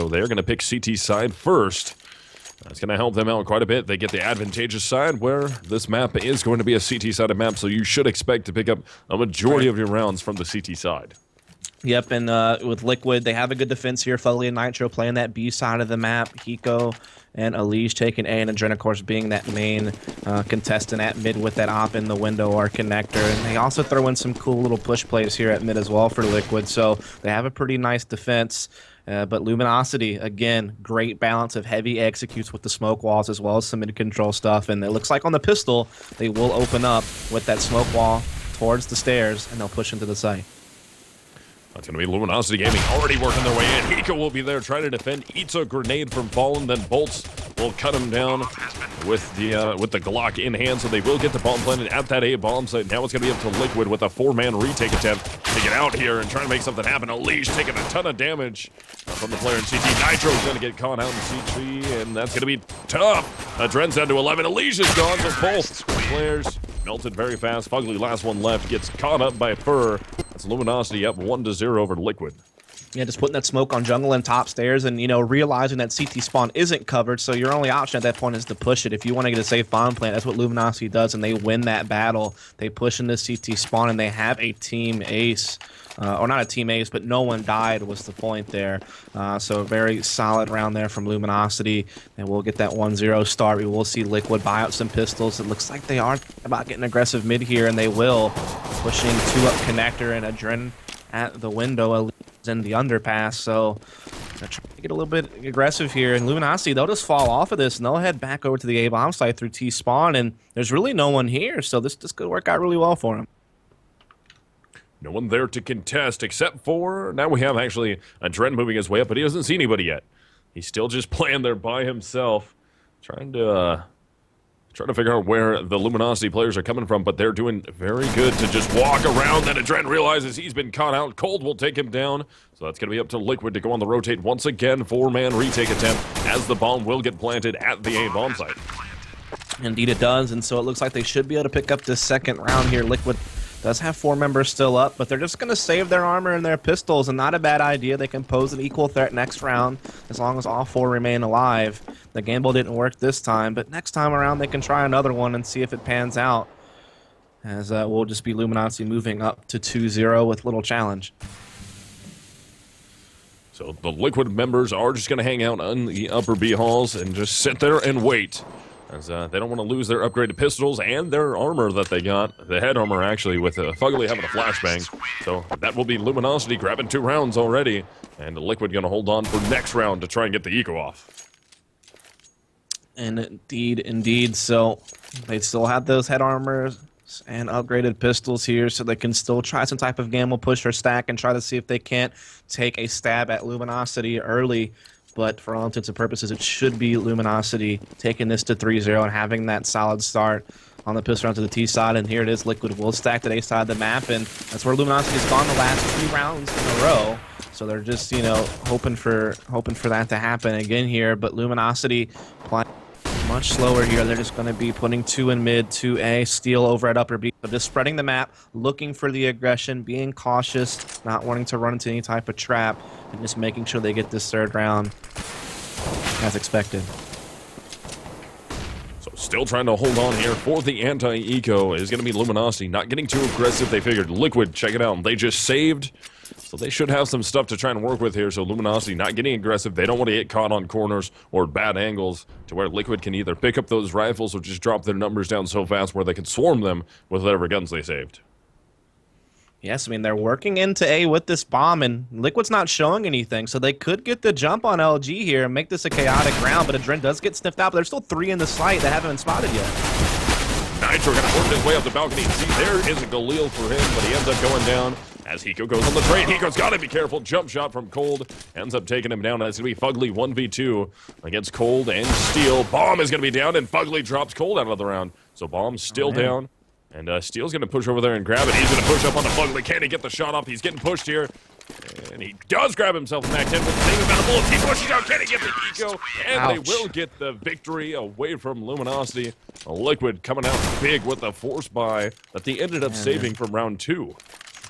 so they're going to pick CT side first. That's going to help them out quite a bit. They get the advantageous side where this map is going to be a CT-sided map, so you should expect to pick up a majority of your rounds from the CT side. Yep, and with Liquid, they have a good defense here. Fugly and Nitro playing that B side of the map. Hiko and Elige taking A, and Adren, of course, being that main contestant at mid with that op in the window or connector. And they also throw in some cool little push plays here at mid as well for Liquid, so they have a pretty nice defense. But Luminosity, again, great balance of heavy executes with the smoke walls as well as some mid-control stuff. And it looks like on the pistol, they will open up with that smoke wall towards the stairs, and they'll push into the site. That's going to be Luminosity Gaming already working their way in. Hiko will be there trying to defend. Eats a grenade from Fallen, then Bolts will cut him down with the Glock in hand, so they will get the bomb planted at that A bomb site. Now it's going to be up to Liquid with a 4-man retake attempt to get out here and try to make something happen. Elige taking a ton of damage from the player in CT. Nitro's going to get caught out in CT, and that's going to be tough. Dren's down to 11. Elige is gone, so both players melted very fast. Fugly, last one left, gets caught up by Fur. That's Luminosity up 1-0 over Liquid. Yeah, just putting that smoke on jungle and top stairs and, you know, realizing that CT spawn isn't covered, so your only option at that point is to push it. If you want to get a safe bomb plant, that's what Luminosity does, and they win that battle. They push into CT spawn, and they have a team ace. Or not a team ace, but no one died was the point there. So a very solid round there from Luminosity. And we'll get that 1-0 start. We will see Liquid buy out some pistols. It looks like they are about getting aggressive mid here, and they will. Pushing 2-up connector and Adren at the window in the underpass. So they're trying to get a little bit aggressive here. And Luminosity, they'll just fall off of this, and they'll head back over to the A-bomb site through T-spawn. And there's really no one here, so this could work out really well for them. No one there to contest except for, now we have actually Adren moving his way up, but he doesn't see anybody yet. He's still just playing there by himself, trying to figure out where the Luminosity players are coming from, but they're doing very good to just walk around. Then Adren realizes he's been caught out. Cold will take him down, so that's going to be up to Liquid to go on the rotate once again. 4-man retake attempt as the bomb will get planted at the A bomb site. Indeed it does, and so it looks like they should be able to pick up this second round here. Liquid does have 4 members still up, but they're just going to save their armor and their pistols, and not a bad idea. They can pose an equal threat next round as long as all 4 remain alive. The gamble didn't work this time, but next time around they can try another one and see if it pans out. As we'll just be Luminosity moving up to 2-0 with little challenge. So the Liquid members are just going to hang out on the upper B halls and just sit there and wait. As they don't want to lose their upgraded pistols and their armor that they got. The head armor, actually, with Fugly having a flashbang. So that will be Luminosity grabbing 2 rounds already. And the Liquid going to hold on for next round to try and get the eco off. And indeed. So they still have those head armors and upgraded pistols here, so they can still try some type of gamble push or stack and try to see if they can't take a stab at Luminosity early. But for all intents and purposes, it should be Luminosity taking this to 3-0 and having that solid start on the pistol round to the T side. And here it is, Liquid will stack to the A side of the map, and that's where Luminosity's gone the last 3 rounds in a row. So they're just, you know, hoping for that to happen again here. But Luminosity playing much slower here. They're just going to be putting 2 in mid, 2A, Steel over at upper B. So just spreading the map, looking for the aggression, being cautious, not wanting to run into any type of trap, and just making sure they get this 3rd round as expected. So still trying to hold on here for the anti-eco is going to be Luminosity. Not getting too aggressive. They figured Liquid, check it out. They just saved. So they should have some stuff to try and work with here. So Luminosity not getting aggressive. They don't want to get caught on corners or bad angles to where Liquid can either pick up those rifles or just drop their numbers down so fast where they can swarm them with whatever guns they saved. Yes, I mean, they're working into A with this bomb, and Liquid's not showing anything, so they could get the jump on LG here and make this a chaotic round, but Adren does get sniffed out, but there's still 3 in the site that haven't been spotted yet. Nitro going to work his way up the balcony. See, there is a Galil for him, but he ends up going down as Hiko goes on the trade. Hiko's got to be careful. Jump shot from Cold ends up taking him down. That's going to be Fugly 1v2 against Cold and Steel. Bomb is going to be down, and Fugly drops Cold out of the round. So Bomb's still down. And Steel's going to push over there and grab it. He's going to push up on the Fugly. Can he get the shot off? He's getting pushed here. And he does grab himself in that 10 with the same amount of bullets. He pushes out. Can he get the eco? And Ouch. they will get the victory away from Luminosity. A Liquid coming out big with the force buy that they ended up saving from round 2.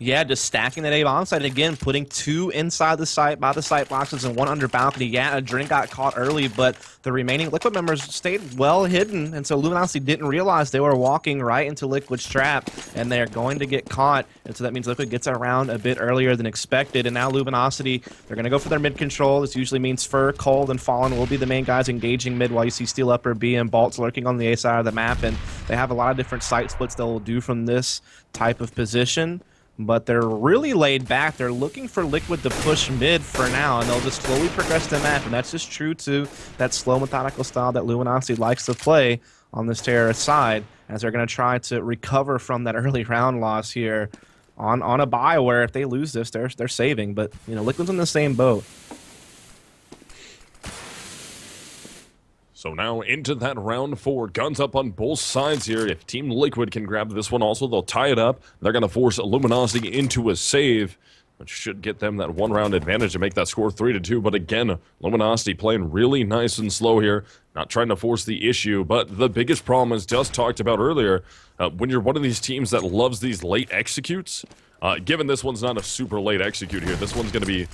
Yeah, just stacking that A bomb site again, putting 2 inside the site by the site boxes and 1 under balcony. Yeah, Adren got caught early, but the remaining Liquid members stayed well hidden, and so Luminosity didn't realize they were walking right into Liquid's trap, and they're going to get caught, and so that means Liquid gets around a bit earlier than expected, and now Luminosity, they're going to go for their mid control. This usually means Fur, Cold, and Fallen will be the main guys engaging mid, while you see Steel Upper, B, and Bolts lurking on the A side of the map, and they have a lot of different site splits they'll do from this type of position. But they're really laid back. They're looking for Liquid to push mid for now, and they'll just slowly progress the map. And that's just true to that slow, methodical style that Luminosity likes to play on this terrorist side, as they're going to try to recover from that early round loss here on a bye, where if they lose this, they're saving. But, you know, Liquid's in the same boat. So now into that round 4. Guns up on both sides here. If Team Liquid can grab this one also, they'll tie it up. They're going to force Luminosity into a save, which should get them that 1-round advantage to make that score 3-2. But again, Luminosity playing really nice and slow here, not trying to force the issue. But the biggest problem, as just talked about earlier, when you're one of these teams that loves these late executes, given this one's not a super late execute here, this one's going to be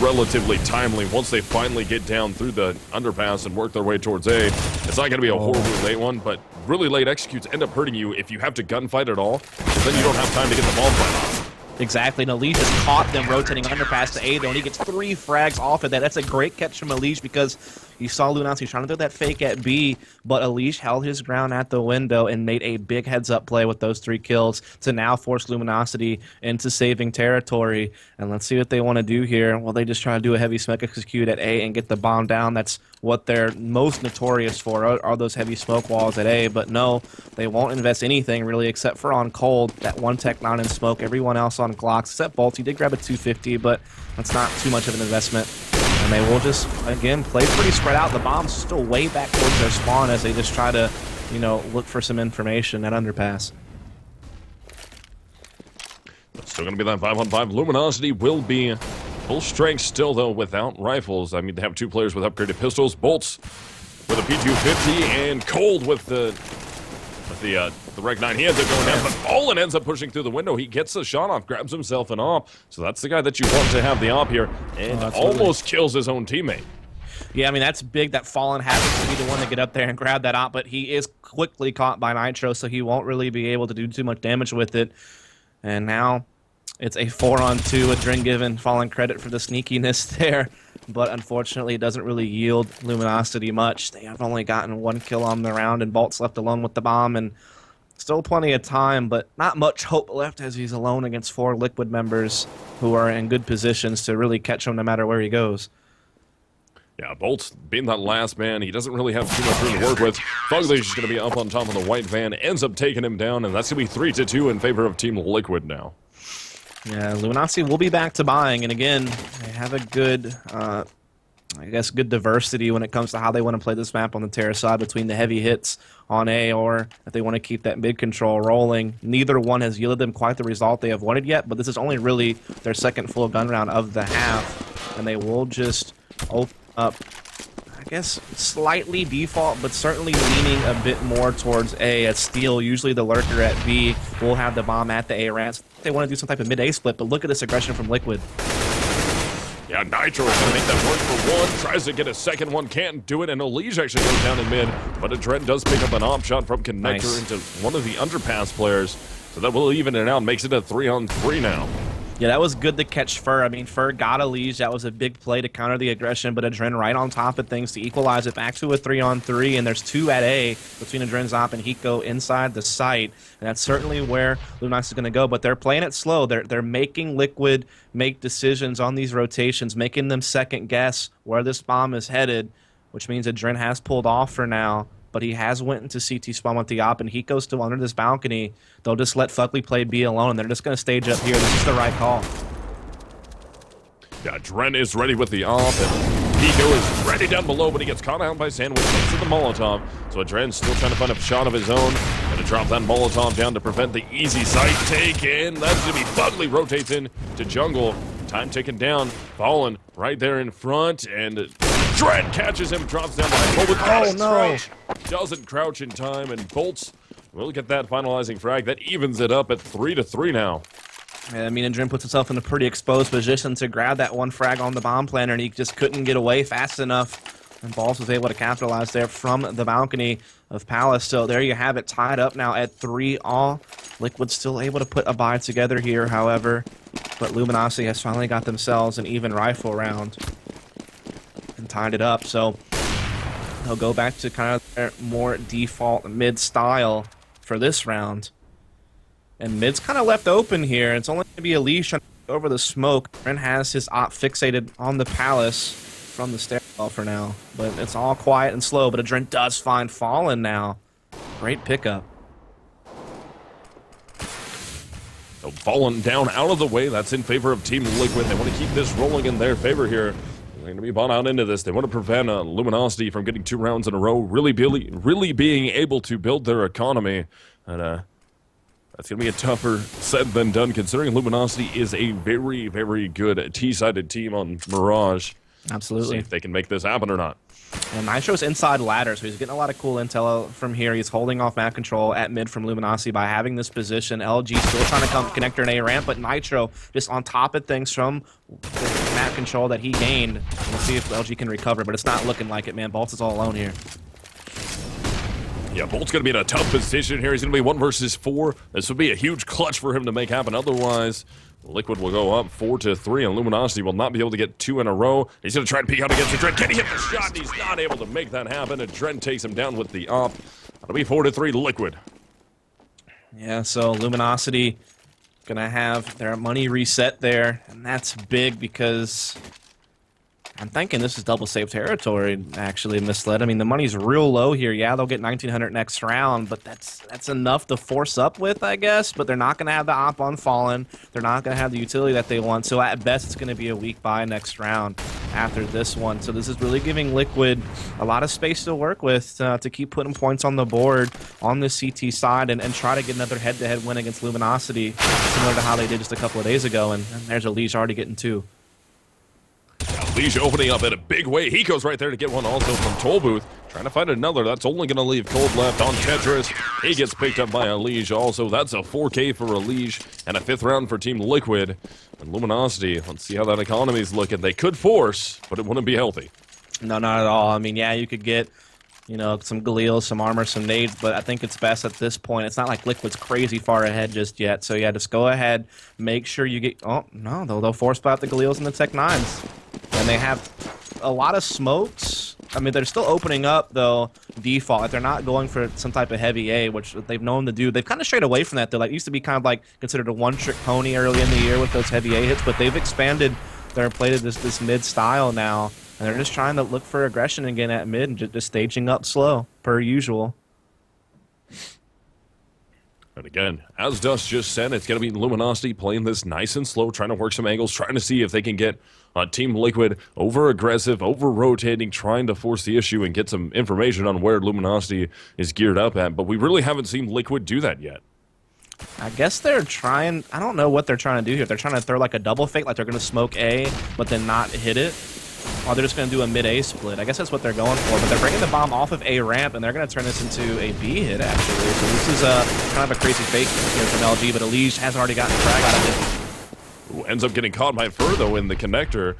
relatively timely. Once they finally get down through the underpass and work their way towards A, it's not going to be a horribly late one, but really late executes end up hurting you if you have to gunfight at all, because then you don't have time to get the bomb fight off. Exactly, and Elish has caught them rotating underpass to A, though, and he gets 3 frags off of that. That's a great catch from Elish, because you saw Luminosity trying to throw that fake at B, but Elish held his ground at the window and made a big heads-up play with those 3 kills to now force Luminosity into saving territory. And let's see what they want to do here. Well, they just try to do a heavy smoke execute at A and get the bomb down. That's what they're most notorious for, are those heavy smoke walls at A. But no, they won't invest anything, really, except for on Cold, that 1 Tech 9 in smoke. Everyone else on Glocks, except Bolt. He did grab a 250, but that's not too much of an investment. And they will just, again, play pretty spread out. The bomb's still way back towards their spawn as they just try to, you know, look for some information at underpass. Still going to be that 5-on-5. Luminosity will be full strength still, though, without rifles. I mean, they have 2 players with upgraded pistols. Bolts with a P250 and Cold with the Rec 9. He ends up going down, but Fallen ends up pushing through the window. He gets the shot off, grabs himself an op. So that's the guy that you want to have the op here, and almost kills his own teammate. Yeah, I mean, that's big that Fallen happens to be the one to get up there and grab that op, but he is quickly caught by Nitro, so he won't really be able to do too much damage with it. And now it's a 4-on-2. Adren giving Fallen credit for the sneakiness there, but unfortunately it doesn't really yield Luminosity much. They have only gotten 1 kill on the round, and Bolt's left alone with the bomb, and still plenty of time, but not much hope left as he's alone against 4 Liquid members who are in good positions to really catch him no matter where he goes. Yeah, Bolt being that last man, he doesn't really have too much room to work with. Fugly's just going to be up on top of the white van, ends up taking him down, and that's going to be 3-2 in favor of Team Liquid now. Yeah, Luminosity will be back to buying, and again, they have a good, I guess, good diversity when it comes to how they want to play this map on the terror side between the heavy hits on A, or if they want to keep that mid control rolling. Neither one has yielded them quite the result they have wanted yet, but this is only really their second full gun round of the half, and they will just open up, I guess, slightly default, but certainly leaning a bit more towards A at Steel. Usually the lurker at B will have the bomb at the A ramps. They want to do some type of mid-A split, but look at this aggression from Liquid. Yeah, Nitro is going to make that work for 1. Tries to get a second one, can't do it, and Elish actually goes down in mid, but Adren does pick up an op shot from Connector into one of the underpass players, so that will even it out, makes it a 3-on-3 now. Yeah, that was good to catch Fur. I mean, Fur got Elish. That was a big play to counter the aggression, but Adren right on top of things to equalize it back to a 3-on-3, and there's 2 at A between Adren's op and Hiko inside the site, and that's certainly where Luminosity is going to go, but they're playing it slow. They're making Liquid make decisions on these rotations, making them second guess where this bomb is headed, which means Adren has pulled off for now, but he has went into CT spawn with the op, and Hiko's still under this balcony. They'll just let Fugly play B alone, and they're just going to stage up here. This is the right call. Yeah, Adren is ready with the op, and Hiko is ready down below, but he gets caught out by Sandwich into the Molotov. So Adren's still trying to find a shot of his own. Gonna drop that Molotov down to prevent the easy site take, and that's gonna be Fugly rotates in to jungle. Time ticking down, Fallen right there in front, and Adren catches him, drops down behind Bolt. Oh no! Doesn't crouch in time, and Bolts will get that finalizing frag. That evens it up at 3-3 now. I mean, and Dren puts himself in a pretty exposed position to grab that one frag on the bomb planter, and he just couldn't get away fast enough. And Balls was able to capitalize there from the balcony of Palace. So there you have it, tied up now at 3-all. Liquid still able to put a buy together here, however. But Luminosity has finally got themselves an even rifle round and tied it up. So they'll go back to kind of their more default mid style for this round. And mid's kind of left open here. It's only going to be a leash over the smoke. Dren has his op fixated on the Palace from the stairwell for now. But it's all quiet and slow. But Dren does find Fallen now. Great pickup. So Fallen down out of the way. That's in favor of Team Liquid. They want to keep this rolling in their favor here. They're going to be bought out into this. They want to prevent Luminosity from getting 2 rounds in a row. Really being able to build their economy. And that's going to be a tougher said than done, considering Luminosity is a very, very good T-sided team on Mirage. Absolutely. See if they can make this happen or not. And Nitro's inside ladder, so he's getting a lot of cool intel from here. He's holding off map control at mid from Luminosity by having this position. LG still trying to come connector and A ramp, but Nitro just on top of things from the map control that he gained. We'll see if LG can recover, but it's not looking like it, man. Bolts is all alone here. Yeah, Bolt's going to be in a tough position here. He's going to be 1 versus 4. This would be a huge clutch for him to make happen. Otherwise, Liquid will go up 4-3, and Luminosity will not be able to get 2 in a row. He's going to try and peek out against the Dren. Can he hit the shot? And he's not able to make that happen, and Dren takes him down with the op. That'll be 4-3 Liquid. Yeah, so Luminosity going to have their money reset there, and that's big because I'm thinking this is double save territory, actually, misled. I mean, the money's real low here. Yeah, they'll get 1,900 next round, but that's enough to force up with, I guess. But they're not going to have the op on Fallen. They're not going to have the utility that they want. So at best, it's going to be a weak buy next round after this one. So this is really giving Liquid a lot of space to work with to keep putting points on the board on the CT side and try to get another head-to-head win against Luminosity, similar to how they did just a couple of days ago. And there's Elise already getting 2. Lige opening up in a big way. He goes right there to get one also from Tollbooth. Trying to find another. That's only going to leave Cold left on Tetris. He gets picked up by a Lige also. That's a 4K for a Lige and a 5th round for Team Liquid. And Luminosity, let's see how that economy's looking. They could force, but it wouldn't be healthy. No, not at all. I mean, yeah, you could get, you know, some Galil, some armor, some nades, but I think it's best at this point. It's not like Liquid's crazy far ahead just yet. So, yeah, just go ahead. Make sure you get... Oh, no, they'll force spot the Galils and the Tech 9s. And they have a lot of smokes. I mean, they're still opening up, though, default. Like, they're not going for some type of heavy A, which they've known to do. They've kind of strayed away from that, though. Like, it used to be kind of like considered a one-trick pony early in the year with those heavy A hits, but they've expanded their play to this mid style now. And they're just trying to look for aggression again at mid and just staging up slow, per usual. And again, as Dust just said, it's going to be Luminosity playing this nice and slow, trying to work some angles, trying to see if they can get Team Liquid over-aggressive, over-rotating, trying to force the issue and get some information on where Luminosity is geared up at. But we really haven't seen Liquid do that yet. I guess they're trying... I don't know what they're trying to do here. They're trying to throw like a double fake, like they're going to smoke A, but then not hit it. Or they're just going to do a mid-A split. I guess that's what they're going for. But they're bringing the bomb off of A ramp, and they're going to turn this into a B hit, actually. So this is kind of a crazy fake here from LG, but Elise has already gotten a frag out of it. Who ends up getting caught by Fur, though, in the connector.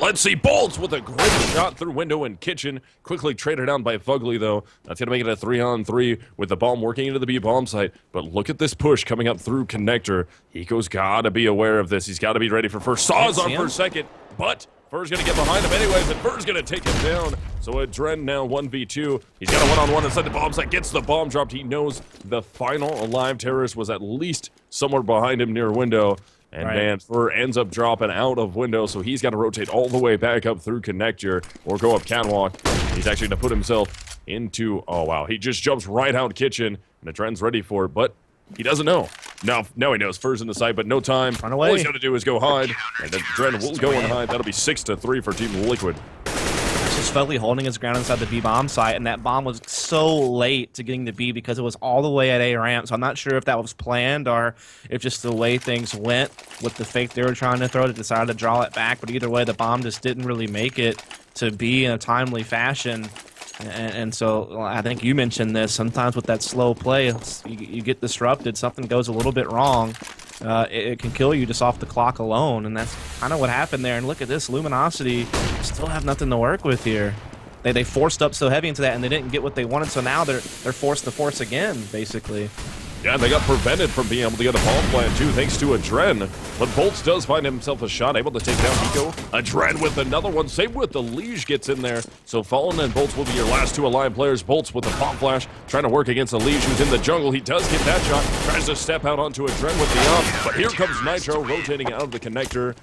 Let's see, Bolts with a great shot through window and kitchen. Quickly traded down by Fugly, though. That's going to make it a 3-on-3 with the bomb working into the B bomb site. But look at this push coming up through connector. Hiko's got to be aware of this. He's got to be ready for first. Saws on for second, but Fur's going to get behind him anyways, and Fur's going to take him down. So a Dren now 1v2. He's got a one-on-one inside the bomb site, gets the bomb dropped. He knows the final alive terrorist was at least somewhere behind him near window. And man, Fur ends up dropping out of window, so he's got to rotate all the way back up through connector or go up catwalk. He's actually going to put himself into... Oh, wow. He just jumps right out kitchen, and the Dren's ready for it, but he doesn't know. Now he knows. Fur's in the site, but no time. Run away. All he's got to do is go hide, and then Dren will go and hide. That'll be 6-3 for Team Liquid. Just Fugly holding his ground inside the B bomb site, and that bomb was so late to getting the B because it was all the way at A ramp. So I'm not sure if that was planned or if just the way things went with the fake they were trying to throw, they decided to draw it back. But either way, the bomb just didn't really make it to B in a timely fashion. And so I think you mentioned this. Sometimes with that slow play, you get disrupted. Something goes a little bit wrong. it can kill you just off the clock alone, and that's kind of what happened there. And look at this, Luminosity still have nothing to work with here. They forced up so heavy into that, and they didn't get what they wanted, so now they're forced to force again, basically. Yeah, they got prevented from being able to get a bomb plant too, thanks to Adren. But Bolts does find himself a shot, able to take down Hiko. Adren with another one, same with the Liege gets in there. So Fallen and Bolts will be your last two alive players. Bolts with the bomb flash, trying to work against the Liege who's in the jungle. He does get that shot, tries to step out onto Adren with the up. But here comes Nitro rotating out of the connector.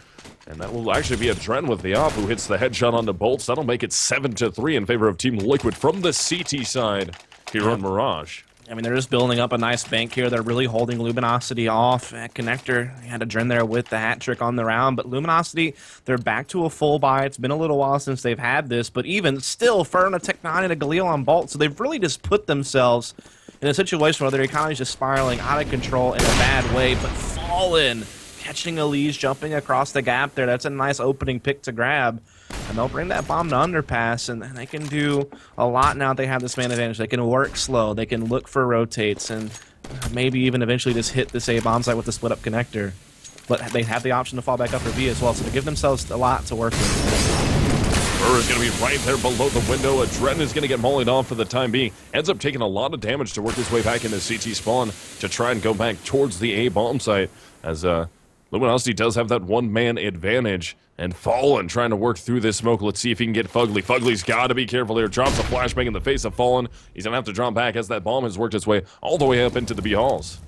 And that will actually be Adren with the op who hits the headshot onto Bolts. That'll make it 7-3 in favor of Team Liquid from the CT side here on Mirage. I mean, they're just building up a nice bank here. They're really holding Luminosity off at connector. They had Adren there with the hat trick on the round, but Luminosity, they're back to a full buy. It's been a little while since they've had this, but even still, Fern, a Tech 9, and a Galil on Bolt, so they've really just put themselves in a situation where their economy is just spiraling out of control in a bad way, but Fallen catching Elise, jumping across the gap there. That's a nice opening pick to grab. And they'll bring that bomb to underpass, and they can do a lot now that they have this man advantage. They can work slow, they can look for rotates, and maybe even eventually just hit this A bomb site with the split up connector. But they have the option to fall back up for B as well, so they give themselves a lot to work with. Burr is going to be right there below the window. Adren is going to get mollied off for the time being. Ends up taking a lot of damage to work his way back into CT spawn to try and go back towards the A bomb site, as Luminosity does have that one-man advantage. And Fallen trying to work through this smoke. Let's see if he can get Fugly. Fugly's got to be careful here. Drops a flashbang in the face of Fallen. He's going to have to drop back as that bomb has worked its way all the way up into the B halls.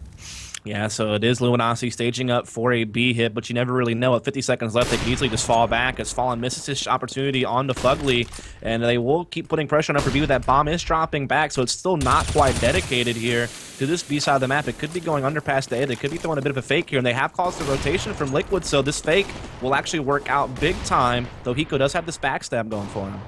Yeah, so it is Luminosity staging up for a B hit, but you never really know. At 50 seconds left, they can easily just fall back as Fallen misses his opportunity onto Fugly, and they will keep putting pressure on upper B, but that bomb is dropping back, so it's still not quite dedicated here to this B side of the map. It could be going underpass to A. They could be throwing a bit of a fake here, and they have caused the rotation from Liquid, so this fake will actually work out big time, though Hiko does have this backstab going for him.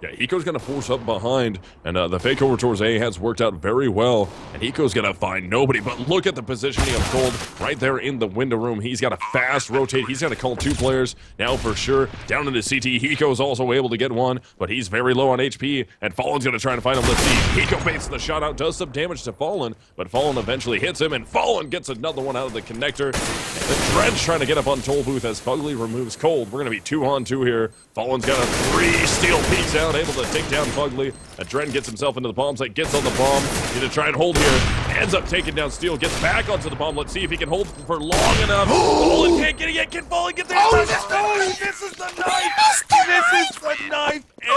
Yeah, Hiko's going to force up behind, and the fake over towards A has worked out very well, and Hiko's going to find nobody, but look at the positioning of Gold right there in the window room. He's got a fast rotate. He's got to call two players now for sure. Down into CT, Hiko's also able to get one, but he's very low on HP, and Fallen's going to try and find him. Let's see. Hiko baits the shot out, does some damage to Fallen, but Fallen eventually hits him, and Fallen gets another one out of the connector. And the Dredge trying to get up on Toll Booth as Fugly removes Cold. We're going to be 2-on-2 here. Fallen's got a 3 steel peaks out, able to take down Fugly. Adren gets himself into the bomb site, gets on the bomb. He's going to try and hold here. Ends up taking down Steel, gets back onto the bomb. Let's see if he can hold for long enough. Fallen can't get it yet. Can Fallen get there? Oh, this is the knife! This is the knife! And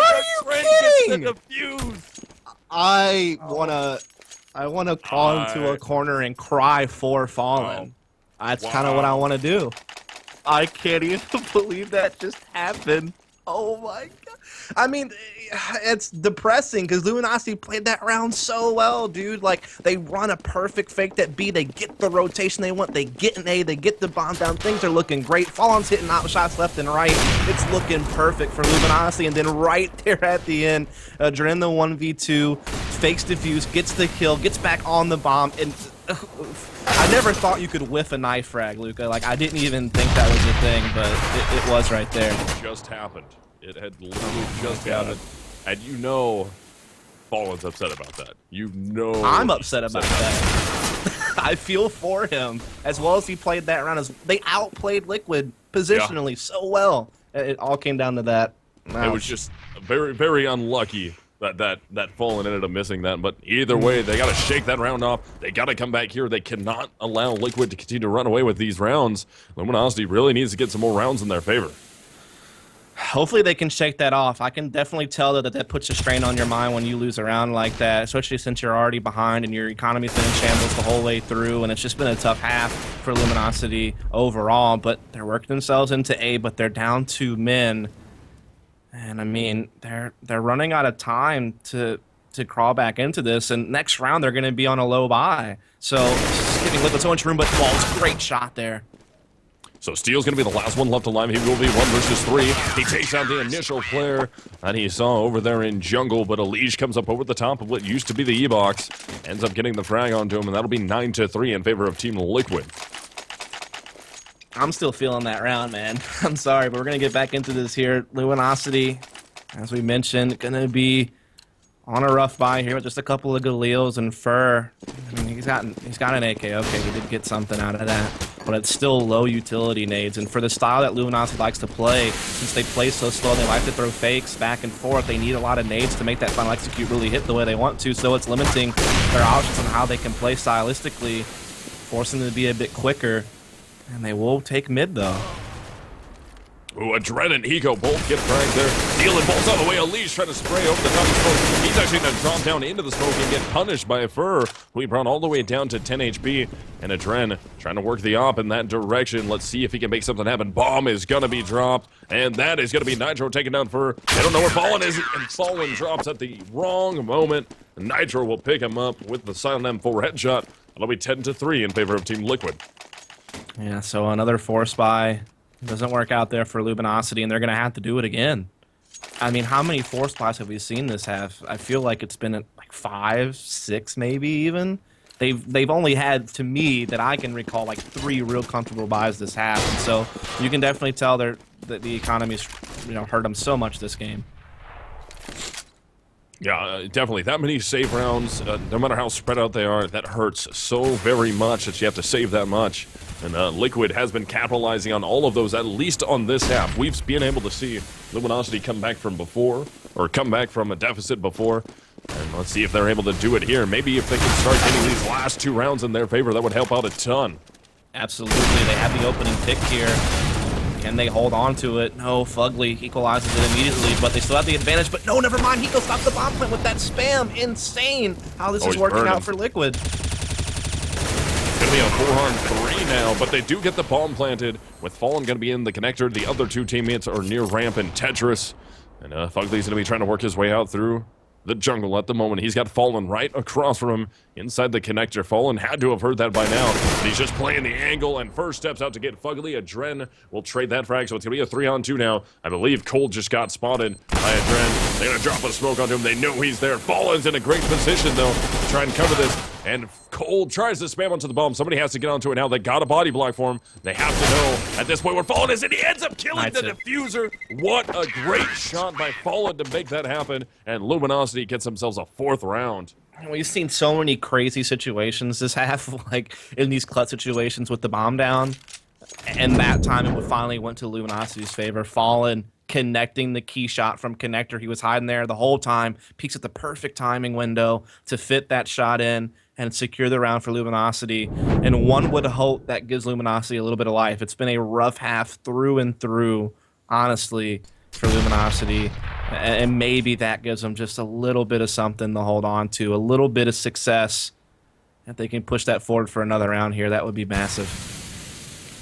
Adren gets the defuse! I wanna crawl into a corner and cry for Fallen. That's kind of what I want to do. I can't even believe that just happened. Oh my god. I mean, it's depressing because Luminosity played that round so well, dude. Like, they run a perfect fake that B. They get the rotation they want. They get an A. They get the bomb down. Things are looking great. Fallen's hitting out shots left and right. It's looking perfect for Luminosity. And then right there at the end, Adren the 1v2, fakes defuse, gets the kill, gets back on the bomb, and I never thought you could whiff a knife frag, Luca. Like, I didn't even think that was a thing, but it was right there. It just happened. It had literally just happened. And you know Fallen's upset about that. You know I'm upset about that. I feel for him. As well as he played that round. They outplayed Liquid positionally so well. It all came down to that. It was just very, very unlucky that Fallen ended up missing that. But either way, they got to shake that round off. They got to come back here. They cannot allow Liquid to continue to run away with these rounds. Luminosity really needs to get some more rounds in their favor. Hopefully they can shake that off. I can definitely tell that puts a strain on your mind when you lose a round like that, especially since you're already behind and your economy's been in shambles the whole way through, and it's just been a tough half for Luminosity overall. But they're working themselves into A, but they're down 2 men. And I mean, they're running out of time to crawl back into this, and next round they're going to be on a low buy. So just giving Liquid so much room, but Walt's great shot there. So Steel's going to be the last one left alive. He will be 1 versus 3. He takes out the initial player that he saw over there in jungle, but Elige comes up over the top of what used to be the E-box. Ends up getting the frag onto him, and that'll be 9-3 in favor of Team Liquid. I'm still feeling that round, man. I'm sorry, but we're going to get back into this here. Luminosity, as we mentioned, going to be on a rough buy here with just a couple of Galils and Fur. I mean, he's got an AK. Okay, he did get something out of that. but it's still low utility nades. And for the style that Luminosity likes to play, since they play so slow and they like to throw fakes back and forth, they need a lot of nades to make that final execute really hit the way they want to. So it's limiting their options on how they can play stylistically, forcing them to be a bit quicker. And they will take mid though. Ooh, Adren and Eco both get fragged there. Stealing bolts all the way. Elise trying to spray over the top of smoke. He's actually going to drop down into the smoke and get punished by a Fur. We brought all the way down to 10 HP. And Adren trying to work the op in that direction. Let's see if he can make something happen. Bomb is going to be dropped. And that is going to be Nitro taking down Fur. They don't know where Fallen is. And Fallen drops at the wrong moment. Nitro will pick him up with the silent M4 headshot. It'll be 10-3 in favor of Team Liquid. Yeah, so another force buy. Doesn't work out there for Luminosity, and they're going to have to do it again. I mean, how many force buys have we seen this have? I feel like it's been like 5, 6 maybe even. They've only had, to me, that I can recall, like 3 real comfortable buys this half. And so you can definitely tell that the economy's hurt them so much this game. Yeah, definitely. That many save rounds, no matter how spread out they are, that hurts so very much that you have to save that much. And Liquid has been capitalizing on all of those, at least on this half. We've been able to see Luminosity come back from before, or come back from a deficit before. And let's see if they're able to do it here. Maybe if they can start getting these last 2 rounds in their favor, that would help out a ton. Absolutely. They have the opening pick here. Can they hold on to it? No, Fugly equalizes it immediately, but they still have the advantage. But no, never mind. Hiko stops the bomb plant with that spam. Insane how this is working out for Liquid. It's going to be a 4-on-3 now, but they do get the bomb planted, with Fallen going to be in the connector. The other 2 teammates are near ramp and Tetris. And Fugly's going to be trying to work his way out through the jungle at the moment. He's got Fallen right across from him inside the connector. Fallen had to have heard that by now. He's just playing the angle and first steps out to get Fugly. Adren will trade that frag, so it's going to be a 3-on-2 now. I believe Cole just got spotted by Adren. They're going to drop a smoke onto him. They know he's there. Fallen's in a great position, though, to try and cover this. And Cole tries to spam onto the bomb. Somebody has to get onto it now. They got a body block for him. They have to know at this point where Fallen is, and he ends up killing the diffuser. What a great shot by Fallen to make that happen. And Luminosity gets themselves a 4th round. We've seen so many crazy situations this half, like in these clutch situations with the bomb down. And that time it finally went to Luminosity's favor. Fallen connecting the key shot from connector. He was hiding there the whole time. Peeks at the perfect timing window to fit that shot in and secure the round for Luminosity. And one would hope that gives Luminosity a little bit of life. It's been a rough half through and through, honestly, for Luminosity. And maybe that gives them just a little bit of something to hold on to, a little bit of success. If they can push that forward for another round here, that would be massive.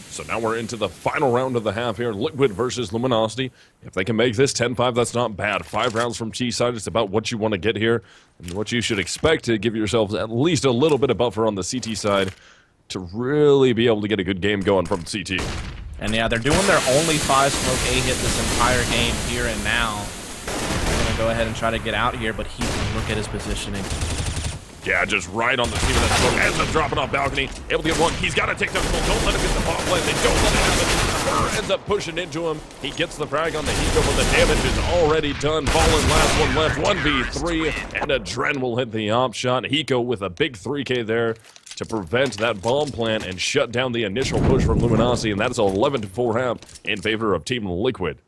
So now we're into the final round of the half here, Liquid versus Luminosity. If they can make this 10-5, that's not bad. 5 rounds from T side is about what you want to get here and what you should expect to give yourselves at least a little bit of buffer on the CT side to really be able to get a good game going from CT. And yeah, they're doing their only 5-smoke A hit this entire game here and now. They're going to go ahead and try to get out here, but look at his positioning. Yeah, just right on the team of that smoke. Ends up dropping off balcony. Able to get one. He's got to take down smoke. Don't let him get the bomb plant. They don't let it happen. Fur ends up pushing into him. He gets the frag on the Hiko, but the damage is already done. Fallen last one left. 1v3, and Adren will hit the op shot. Hiko with a big 3K there to prevent that bomb plant and shut down the initial push from Luminosity, and that is an 11-4 half in favor of Team Liquid.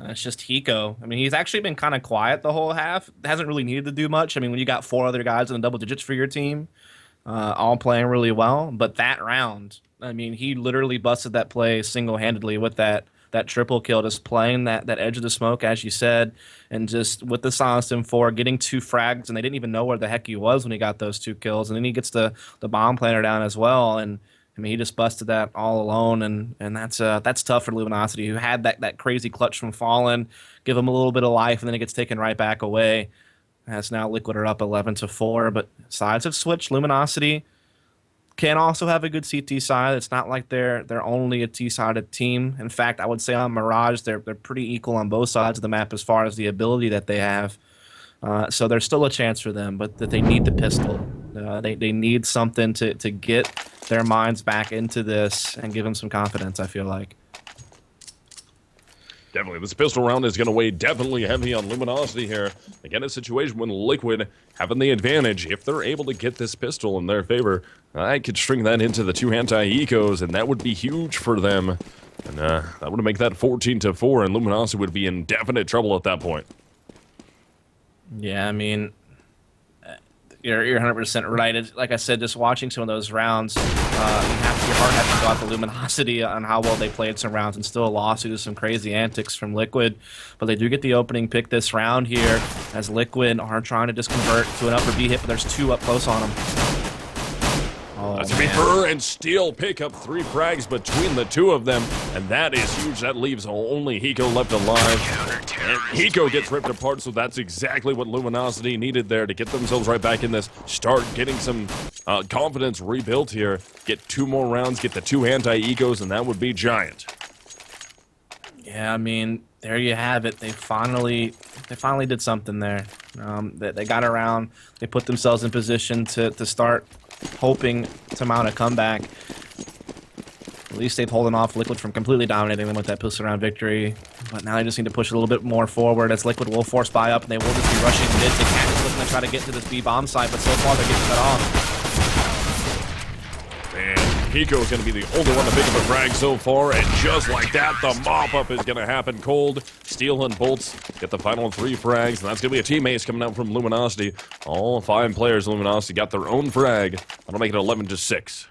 It's just Hiko. I mean, he's actually been kind of quiet the whole half. Hasn't really needed to do much. I mean, when you got 4 other guys in the double digits for your team, all playing really well. But that round, I mean, he literally busted that play single-handedly with that triple kill, just playing that edge of the smoke, as you said, and just with the silenced M4, getting 2 frags, and they didn't even know where the heck he was when he got those 2 kills. And then he gets the bomb planter down as well, and I mean, he just busted that all alone, and that's tough for Luminosity, who had that crazy clutch from Fallen, give him a little bit of life, and then it gets taken right back away. As now Liquid are up 11-4, but sides have switched. Luminosity can also have a good CT side. It's not like they're only a T-sided team. In fact, I would say on Mirage, they're pretty equal on both sides of the map as far as the ability that they have. So there's still a chance for them, but that they need the pistol. They need something to get their minds back into this and give them some confidence, I feel like. Definitely. This pistol round is going to weigh definitely heavy on Luminosity here. Again, a situation when Liquid having the advantage. If they're able to get this pistol in their favor, I could string that into the 2 anti-ecos, and that would be huge for them. And that would make that 14-4, and Luminosity would be in definite trouble at that point. Yeah, I mean, you're 100% right. It's, like I said, just watching some of those rounds, your heart has to go out to Luminosity on how well they played some rounds and still lost due to some crazy antics from Liquid. But they do get the opening pick this round here as Liquid are trying to just convert to an upper B hit, but there's 2 up close on them. Oh, that's going to be Burr and Steel pick up 3 frags between the 2 of them, and that is huge. That leaves only Hiko left alive. And Hiko gets ripped apart, so that's exactly what Luminosity needed there to get themselves right back in this. Start getting some confidence rebuilt here. Get 2 more rounds, get the 2 anti-ecos, and that would be giant. Yeah, I mean, there you have it. They finally did something there. They got around. They put themselves in position to start hoping to mount a comeback. At least they've holding off Liquid from completely dominating them with that pistol round victory. But now they just need to push a little bit more forward as Liquid will force buy up, and they will just be rushing mid. They can't just looking to try to get to this B bomb site, but so far they're getting cut off. And Hiko is going to be the only one to pick up a frag so far, and just like that, the mop-up is going to happen cold. Steel and Bolts get the final 3 frags, and that's going to be a team ace coming out from Luminosity. All 5 players Luminosity got their own frag. That'll make it 11-6.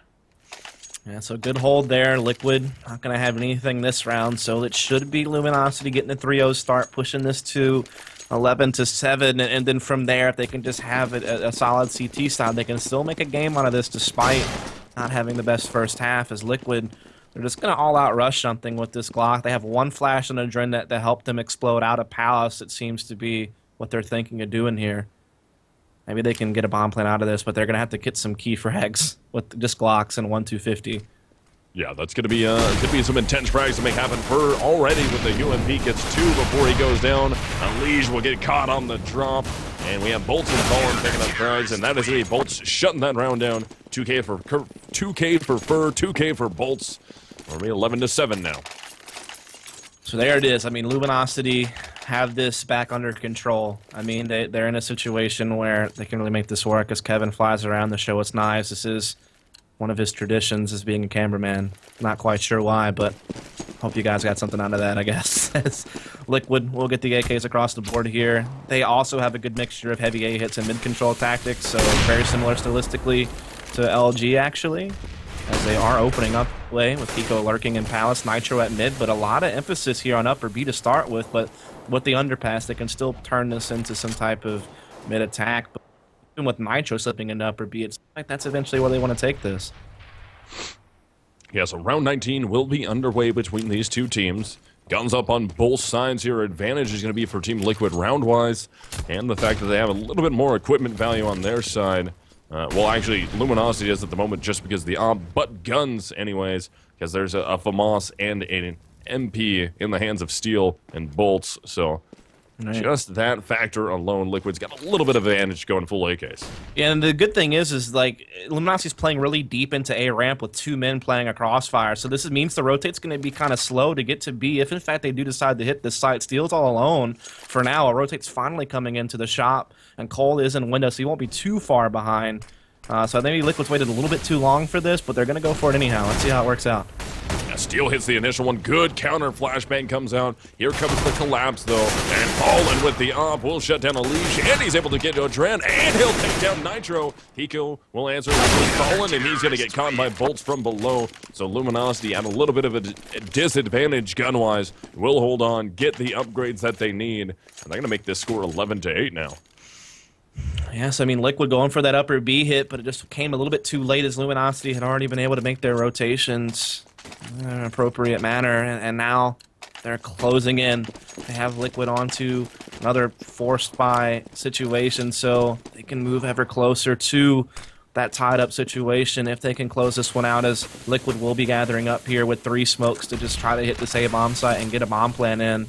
Yeah, so good hold there. Liquid not going to have anything this round, so it should be Luminosity getting a 3-0 start, pushing this to 11-7, and then from there, if they can just have a solid CT style, they can still make a game out of this despite not having the best first half. As Liquid, they're just going to all-out rush something with this Glock. They have 1 flash on a Dren that helped them explode out of Palace. It seems to be what they're thinking of doing here. Maybe they can get a bomb plan out of this, but they're going to have to get some key frags with just Glocks and 1-250. Yeah, that's going to be could be some intense frags to make happen. For already with the UMP gets 2 before he goes down. Unleash will get caught on the drop, and we have Bolts and Fallen picking up frags, and that is going to be Bolts shutting that round down. 2K for Fur, 2K for Bolts. We're 11-7 now. So there it is. I mean, Luminosity have this back under control. I mean, they're in a situation where they can really make this work as Kevin flies around to show us knives. This is one of his traditions as being a cameraman. Not quite sure why, but hope you guys got something out of that, I guess. Liquid will get the AKs across the board here. They also have a good mixture of heavy A hits and mid-control tactics, so very similar stylistically to LG, actually, as they are opening up play with Hiko lurking in Palace, Nitro at mid, but a lot of emphasis here on upper B to start with, but with the underpass, they can still turn this into some type of mid-attack. But even with Nitro slipping into upper B, it's like that's eventually where they want to take this. Yeah, so round 19 will be underway between these 2 teams. Guns up on both sides here. Advantage is going to be for Team Liquid round-wise, and the fact that they have a little bit more equipment value on their side. Well, actually, Luminosity is at the moment just because the but guns anyways, because there's a FAMAS and an MP in the hands of Steel and Bolts, so just that factor alone, Liquid's got a little bit of advantage going full AKs. Yeah, and the good thing is like, Luminosity's playing really deep into A ramp with 2 men playing a crossfire, so this means the rotate's going to be kind of slow to get to B. If in fact they do decide to hit this site, Steel's all alone for now. A rotate's finally coming into the shop, and Cole is in window, so he won't be too far behind. So I think maybe Liquid's waited a little bit too long for this, but they're going to go for it anyhow. Let's see how it works out. Yeah, Steel hits the initial one. Good counter flashbang comes out. Here comes the collapse, though. And Fallen with the op will shut down a leash, and he's able to get to a Dren, and he'll take down Nitro. Hiko will answer with Fallen, and he's going to get caught by Bolts from below. So Luminosity at a little bit of a disadvantage gun-wise. Will hold on, get the upgrades that they need, and they're going to make this score 11-8 now. Yes, I mean, Liquid going for that upper B hit, but it just came a little bit too late as Luminosity had already been able to make their rotations in an appropriate manner, and now they're closing in. They have Liquid onto another forced buy situation, so they can move ever closer to that tied-up situation if they can close this one out, as Liquid will be gathering up here with 3 smokes to just try to hit this A-bomb site and get a bomb plan in.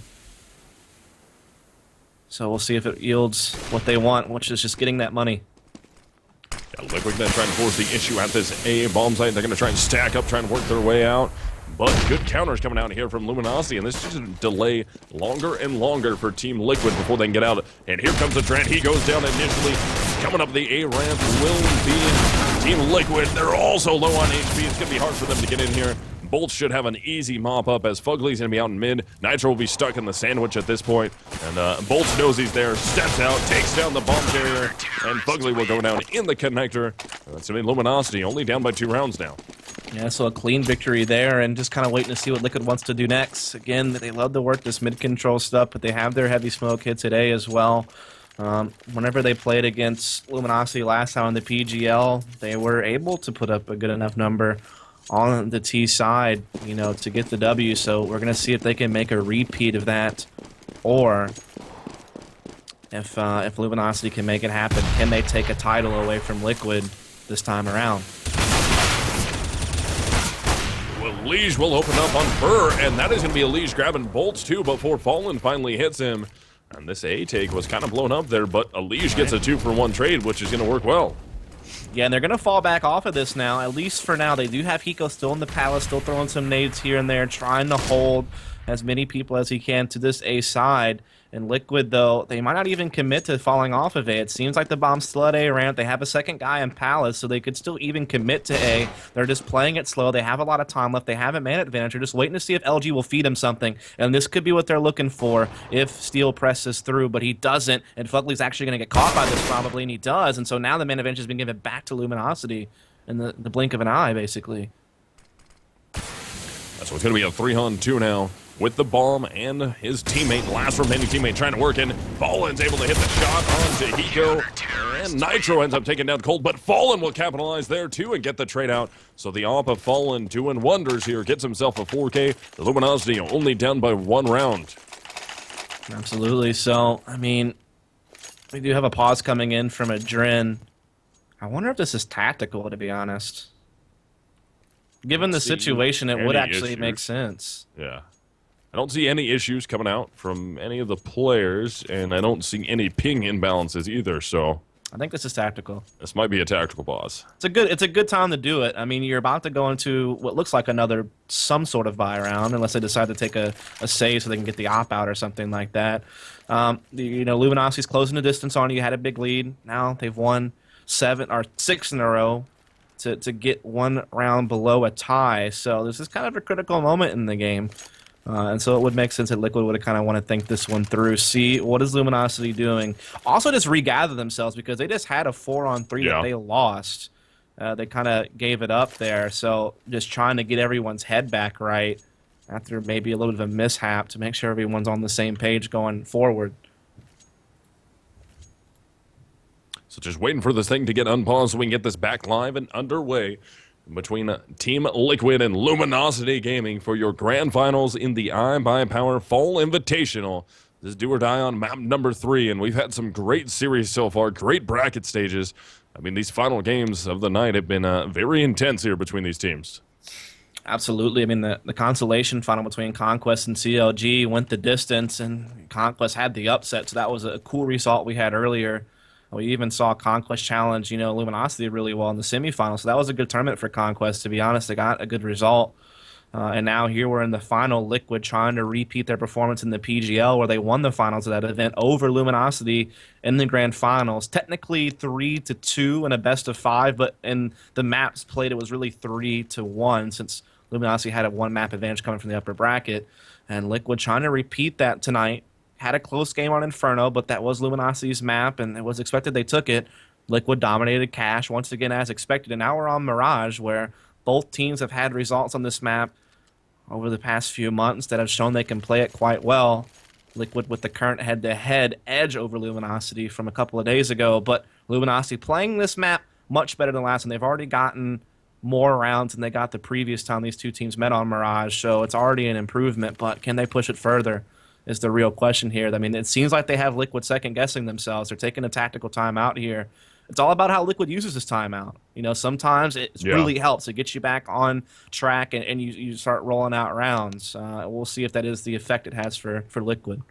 So we'll see if it yields what they want, which is just getting that money. Yeah, Liquid then trying to force the issue at this A bomb site. They're going to try and stack up, try and work their way out. But good counters coming out here from Luminosity, and this is just delay longer and longer for Team Liquid before they can get out. And here comes the Trent. He goes down initially. Coming up the A ramp will be Team Liquid. They're also low on HP. It's going to be hard for them to get in here. Bolts should have an easy mop up as Fugly's going to be out in mid. Nitro will be stuck in the sandwich at this point. And Bolts knows he's there, steps out, takes down the bomb carrier, and Fugly will go down in the connector. That's going to be Luminosity, only down by 2 rounds now. Yeah, so a clean victory there, and just kind of waiting to see what Liquid wants to do next. Again, they love to work this mid-control stuff, but they have their heavy smoke hit today as well. Whenever they played against Luminosity last time on the PGL, they were able to put up a good enough number on the T side, you know, to get the W. So we're going to see if they can make a repeat of that, or if Luminosity can make it happen. Can they take a title away from Liquid this time around? Well, Liege will open up on Burr, and that is going to be a Liege grabbing Bolts too before Fallen finally hits him. And this A take was kind of blown up there, but a Liege gets a 2-for-1 trade, which is going to work well. Yeah, and they're going to fall back off of this now, at least for now. They do have Hiko still in the palace, still throwing some nades here and there, trying to hold as many people as he can to this A side. And Liquid, though, they might not even commit to falling off of A. It seems like the bomb's still at A ramp. They have a second guy in Palace, so they could still even commit to A. They're just playing it slow. They have a lot of time left. They have a man advantage. They're just waiting to see if LG will feed him something. And this could be what they're looking for if Steel presses through, but he doesn't. And Fugly's actually going to get caught by this probably, and he does. And so now the man advantage has been given back to Luminosity in the blink of an eye, basically. So it's going to be a 3-on-2 now with the bomb and his teammate, last remaining teammate, trying to work in. Fallen's able to hit the shot onto Hiko, and Nitro ends up taking down Cold, but Fallen will capitalize there too and get the trade out. So the AWP of Fallen doing wonders here, gets himself a 4K. The Luminosity only down by 1 round. Absolutely. So, I mean, we do have a pause coming in from Adren. I wonder if this is tactical, to be honest. Given the situation, it would actually make sense. Yeah. I don't see any issues coming out from any of the players, and I don't see any ping imbalances either, so I think this is tactical. This might be a tactical pause. It's a good time to do it. I mean, you're about to go into what looks like some sort of buy round, unless they decide to take a save so they can get the op out or something like that. You know, Luminosity's closing the distance on you. Had a big lead. Now they've won 6 in a row to get 1 round below a tie. So this is kind of a critical moment in the game. And so it would make sense that Liquid would kind of want to think this one through, see what is Luminosity doing. Also just regather themselves because they just had a 4-on-3 that they lost. They kind of gave it up there. So just trying to get everyone's head back right after maybe a little bit of a mishap to make sure everyone's on the same page going forward. So just waiting for this thing to get unpaused so we can get this back live and underway between Team Liquid and Luminosity Gaming for your grand finals in the iBUYPOWER Fall Invitational. This is do or die on map number 3, and we've had some great series so far, great bracket stages. I mean, these final games of the night have been very intense here between these teams. Absolutely. I mean, the consolation final between Conquest and CLG went the distance, and Conquest had the upset, so that was a cool result we had earlier. We even saw Conquest challenge, Luminosity really well in the semifinals. So that was a good tournament for Conquest, to be honest. They got a good result. And now here we're in the final. Liquid trying to repeat their performance in the PGL where they won the finals of that event over Luminosity in the grand finals. Technically 3-2 in a best of 5, but in the maps played it was really 3-1 since Luminosity had a 1-map advantage coming from the upper bracket. And Liquid trying to repeat that tonight. Had a close game on Inferno, but that was Luminosity's map, and it was expected they took it. Liquid dominated Cash once again as expected, and now we're on Mirage, where both teams have had results on this map over the past few months that have shown they can play it quite well. Liquid with the current head-to-head edge over Luminosity from a couple of days ago, but Luminosity playing this map much better than last, and they've already gotten more rounds than they got the previous time these two teams met on Mirage, so it's already an improvement, but can they push it further? Is the real question here. I mean, it seems like they have Liquid second-guessing themselves. They're taking a tactical timeout here. It's all about how Liquid uses this timeout. Sometimes it really helps. It gets you back on track, and you start rolling out rounds. We'll see if that is the effect it has for Liquid.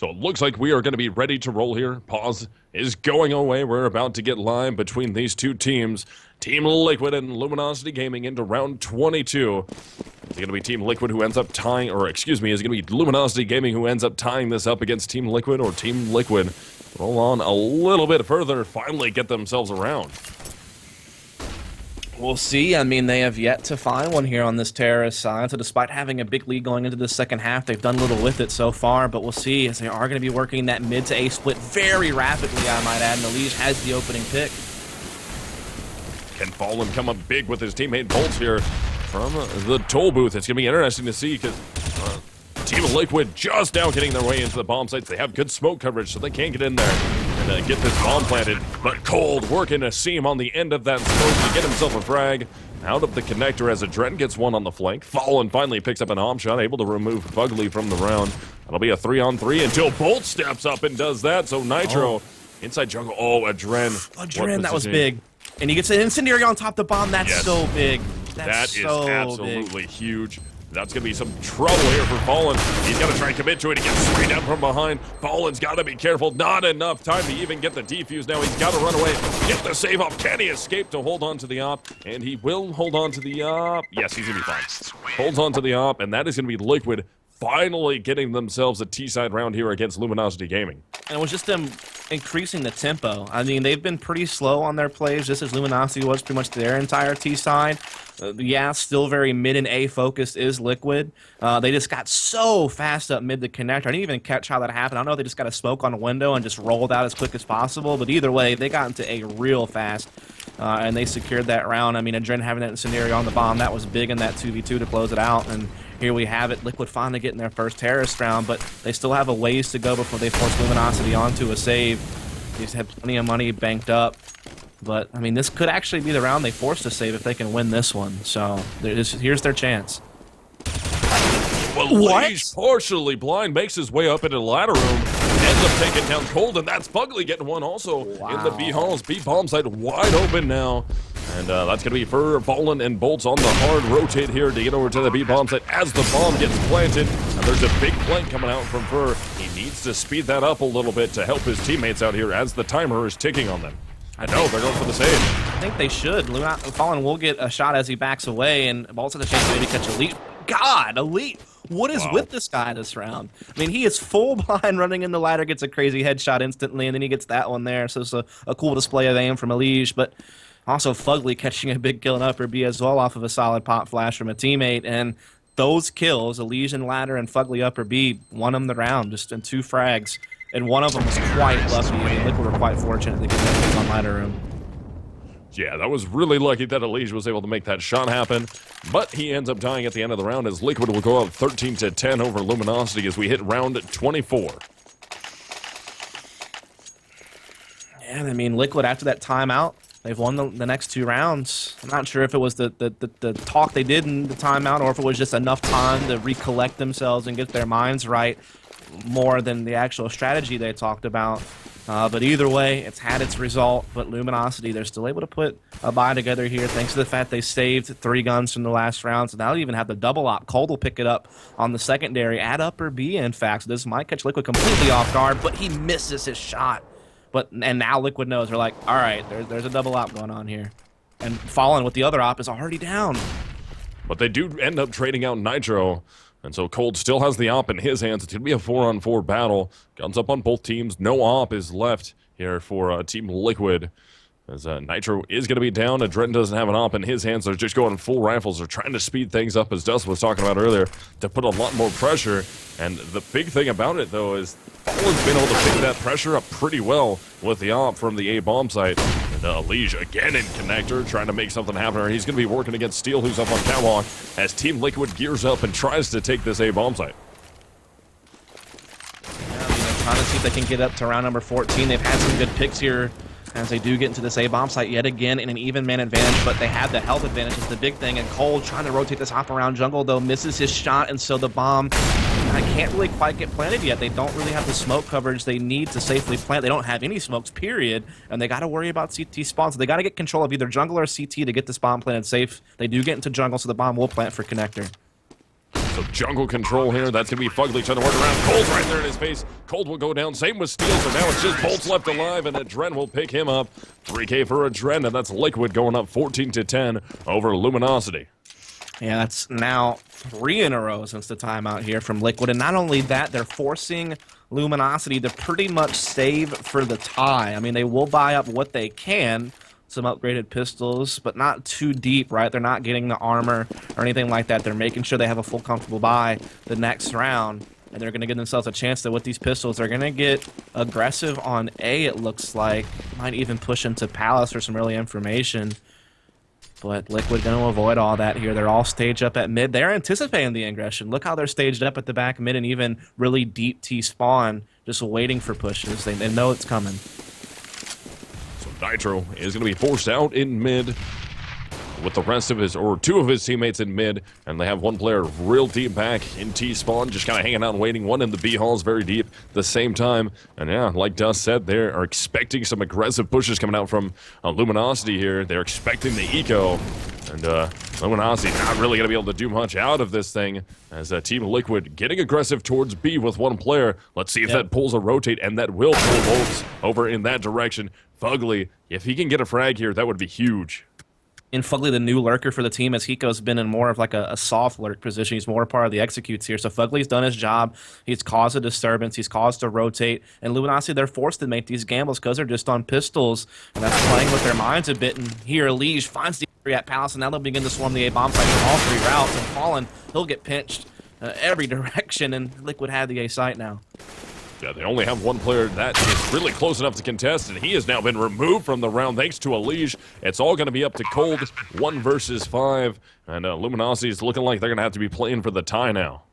So it looks like we are going to be ready to roll here. Pause is going away. We're about to get live between these two teams. Team Liquid and Luminosity Gaming into round 22. It's going to be Team Liquid who ends up tying, or excuse me, is it going to be Luminosity Gaming who ends up tying this up against Team Liquid, or Team Liquid roll on a little bit further, finally get themselves around. We'll see. I mean, they have yet to find one here on this terrorist side. So despite having a big lead going into the second half, they've done little with it so far. But we'll see, as they are going to be working that mid to A split very rapidly, I might add. And Elige has the opening pick. Can Fallen come up big with his teammate Bolts here from the toll booth? It's going to be interesting to see because Team Liquid just now getting their way into the bomb sites. They have good smoke coverage, so they can't get in there and get this bomb planted. But Cold working a seam on the end of that smoke to get himself a frag out of the connector as Adren gets one on the flank. Fallen finally picks up an arm shot, able to remove Fugly from the round. That'll be a 3-on-3 until Bolt steps up and does that. So Nitro inside jungle. Oh, Adren. Adren, that was big. And he gets an incendiary on top of the bomb. That's so big. That's so absolutely huge. That's going to be some trouble here for Fallen. He's got to try and commit to it. He gets sprayed down from behind. Fallen's got to be careful. Not enough time to even get the defuse now. He's got to run away. Get the save off. Can he escape to hold on to the op? And he will hold on to the op. Yes, he's going to be fine. Holds on to the op, and that is going to be Liquid finally getting themselves a T-side round here against Luminosity Gaming. And it was just them increasing the tempo. I mean, they've been pretty slow on their plays, just as Luminosity was pretty much their entire T-side. Yeah, still very mid and A focused is Liquid. They just got so fast up mid the connector. I didn't even catch how that happened. I don't know if they just got a smoke on a window and just rolled out as quick as possible. But either way, they got into A real fast, and they secured that round. I mean, Adren having that scenario on the bomb, that was big in that 2v2 to close it out. And here we have it. Liquid finally getting their first terrorist round, but they still have a ways to go before they force Luminosity onto a save. They just have plenty of money banked up. But, I mean, this could actually be the round they force to save if they can win this one. So, here's their chance. Well, Lige, partially blind, makes his way up into the ladder room. Ends up taking down Cold, and that's Fugly getting one also in the B halls. B bomb site wide open now. And that's going to be for Fallen and Bolts on the hard rotate here to get over to the B bomb site as the bomb gets planted. And there's a big flank coming out from Fur. He needs to speed that up a little bit to help his teammates out here as the timer is ticking on them. I know, they're going for the save. I think they should. Fallen will get a shot as he backs away, and Bolts has a chance to maybe catch Elite. God, Elite! What is with this guy this round? I mean, he is full blind running in the ladder, gets a crazy headshot instantly, and then he gets that one there. So it's a cool display of aim from Elige, but also Fugly catching a big kill in upper B as well off of a solid pop flash from a teammate. And those kills, Elige in ladder and Fugly upper B, won him the round just in 2 frags. And one of them was quite lucky. I mean, Liquid were quite fortunate to get that kill on ladder room. Yeah, that was really lucky that Elige was able to make that shot happen. But he ends up dying at the end of the round as Liquid will go up 13-10 over Luminosity as we hit round 24. And I mean, Liquid after that timeout, they've won the next 2 rounds. I'm not sure if it was the talk they did in the timeout or if it was just enough time to recollect themselves and get their minds right more than the actual strategy they talked about. But either way, it's had its result. But Luminosity, they're still able to put a buy together here thanks to the fact they saved 3 guns from the last round. So now they even have the double op. Cold will pick it up on the secondary at upper B, in fact. So this might catch Liquid completely off guard, but he misses his shot. And now Liquid knows. They're like, all right, there's a double op going on here. And Fallen with the other op is already down. But they do end up trading out Nitro. And so Cold still has the op in his hands. It's going to be a 4-on-4 battle. Guns up on both teams. No op is left here for Team Liquid. As Nitro is going to be down. Adren doesn't have an op in his hands. They're just going full rifles. They're trying to speed things up, as Dust was talking about earlier, to put a lot more pressure. And the big thing about it, though, is Fallen's been able to pick that pressure up pretty well with the op from the A bomb site. And Elige again in connector, trying to make something happen. He's going to be working against Steel, who's up on catwalk, as Team Liquid gears up and tries to take this A bomb site. Yeah, I mean, they're trying to see if they can get up to round number 14. They've had some good picks here as they do get into this A bomb site yet again in an even man advantage, but they have the health advantage is the big thing. And Cole trying to rotate this hop around jungle, though, misses his shot, and so the bomb can't really quite get planted yet. They don't really have the smoke coverage they need to safely plant. They don't have any smokes, period, and they got to worry about CT spawn. So they got to get control of either jungle or CT to get this bomb planted safe. They do get into jungle, so the bomb will plant for connector. So jungle control here. That's going to be Fugly trying to work around. Cold's right there in his face. Cold will go down. Same with Steel. So now it's just Bolts left alive, and Adren will pick him up. 3K for Adren, and that's Liquid going up 14-10 over Luminosity. Yeah, that's now 3 in a row since the timeout here from Liquid. And not only that, they're forcing Luminosity to pretty much save for the tie. I mean, they will buy up what they can, some upgraded pistols, but not too deep, right? They're not getting the armor or anything like that. They're making sure they have a full comfortable buy the next round. And they're going to give themselves a chance that with these pistols, they're going to get aggressive on A, it looks like. Might even push into Palace for some early information. But Liquid going to avoid all that here. They're all staged up at mid. They're anticipating the aggression. Look how they're staged up at the back mid and even really deep T-spawn, just waiting for pushes. They know it's coming. So Nitro is going to be forced out in mid with the rest of his, or 2 of his teammates in mid, and they have one player real deep back in T-spawn, just kind of hanging out and waiting. One in the B halls very deep at the same time. And yeah, like Dust said, they are expecting some aggressive pushes coming out from Luminosity here. They're expecting the eco, and Luminosity not really going to be able to do much out of this thing as Team Liquid getting aggressive towards B with one player. Let's see if that pulls a rotate, and that will pull Bolts over in that direction. Fugly, if he can get a frag here, that would be huge. In Fugly, the new lurker for the team, as Hiko's been in more of like a soft lurk position. He's more a part of the executes here. So Fugly's done his job. He's caused a disturbance. He's caused a rotate. And Luminosity, they're forced to make these gambles because they're just on pistols. And that's playing with their minds a bit. And here, Liege finds the area at Palace, and now they'll begin to swarm the A-bomb site from all 3 routes. And Fallen, he'll get pinched every direction. And Liquid had the A site now. Yeah, they only have one player that is really close enough to contest, and he has now been removed from the round thanks to a Liege. It's all going to be up to Cold, 1 versus 5, and Luminosity is looking like they're going to have to be playing for the tie now.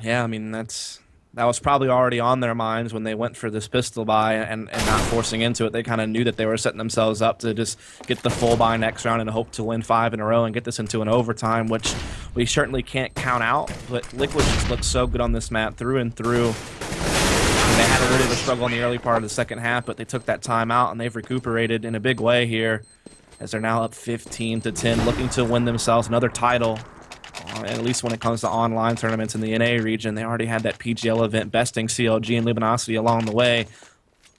Yeah, I mean, that was probably already on their minds when they went for this pistol buy and not forcing into it. They kind of knew that they were setting themselves up to just get the full buy next round and hope to win 5 in a row and get this into an overtime, which we certainly can't count out. But Liquid just looks so good on this map through and through. And they had a little bit of a struggle in the early part of the second half, but they took that time out and they've recuperated in a big way here as they're now up 15-10, looking to win themselves another title. At least when it comes to online tournaments in the NA region. They already had that PGL event besting CLG and Luminosity along the way.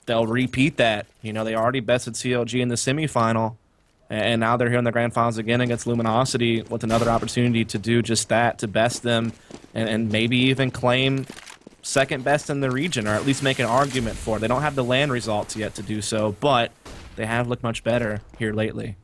They'll repeat that. You know, they already bested CLG in the semifinal, and now they're here in the grand finals again against Luminosity with another opportunity to do just that, to best them, and maybe even claim second best in the region, or at least make an argument for it. They don't have the LAN results yet to do so, but they have looked much better here lately.